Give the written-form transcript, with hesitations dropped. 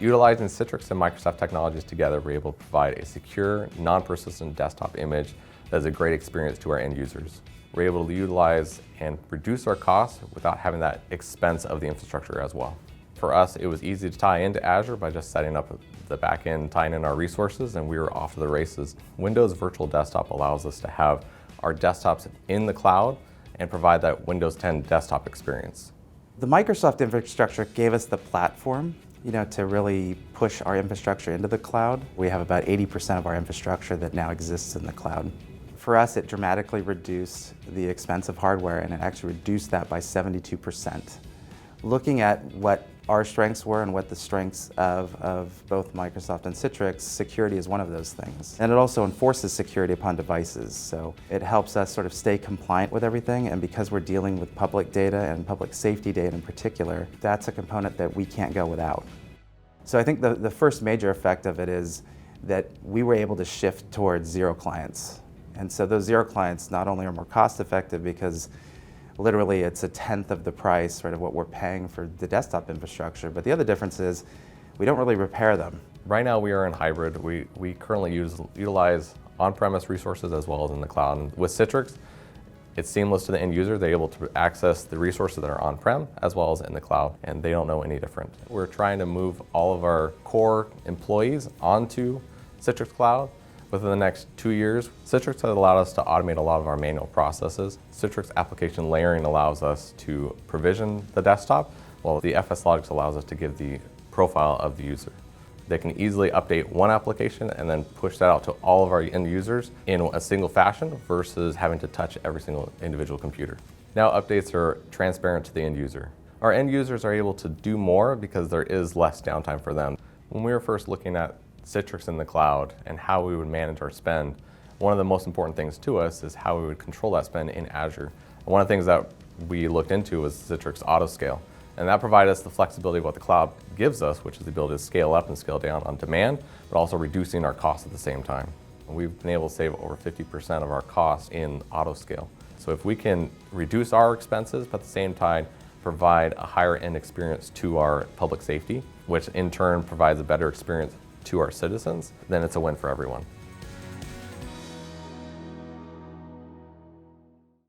Utilizing Citrix and Microsoft technologies together, we're able to provide a secure, non-persistent desktop image that is a great experience to our end users. We're able to utilize and reduce our costs without having that expense of the infrastructure as well. For us, it was easy to tie into Azure by just setting up the backend, tying in our resources, and we were off to the races. Windows Virtual Desktop allows us to have our desktops in the cloud and provide that Windows 10 desktop experience. The Microsoft infrastructure gave us the platform, to really push our infrastructure into the cloud. We have about 80% of our infrastructure that now exists in the cloud. For us, it dramatically reduced the expense of hardware, and it actually reduced that by 72%. Looking at what our strengths were and what the strengths of both Microsoft and Citrix, security is one of those things. And it also enforces security upon devices. So it helps us sort of stay compliant with everything, and because we're dealing with public data and public safety data in particular, that's a component that we can't go without. So I think the first major effect of it is that we were able to shift towards zero clients. And so those zero clients not only are more cost effective because literally it's a tenth of the price of what we're paying for the desktop infrastructure, but the other difference is we don't really repair them. Right now we are in hybrid. We currently utilize on-premise resources as well as in the cloud. And with Citrix, it's seamless to the end user. They're able to access the resources that are on-prem as well as in the cloud, and they don't know any different. We're trying to move all of our core employees onto Citrix Cloud. Within the next 2 years, Citrix has allowed us to automate a lot of our manual processes. Citrix application layering allows us to provision the desktop, while the FS Logics allows us to give the profile of the user. They can easily update one application and then push that out to all of our end users in a single fashion versus having to touch every single individual computer. Now updates are transparent to the end user. Our end users are able to do more because there is less downtime for them. When we were first looking at Citrix in the cloud and how we would manage our spend, one of the most important things to us is how we would control that spend in Azure. And one of the things that we looked into was Citrix Autoscale. And that provided us the flexibility of what the cloud gives us, which is the ability to scale up and scale down on demand, but also reducing our costs at the same time. And we've been able to save over 50% of our costs in Autoscale. So if we can reduce our expenses, but at the same time provide a higher end experience to our public safety, which in turn provides a better experience to our citizens, then it's a win for everyone.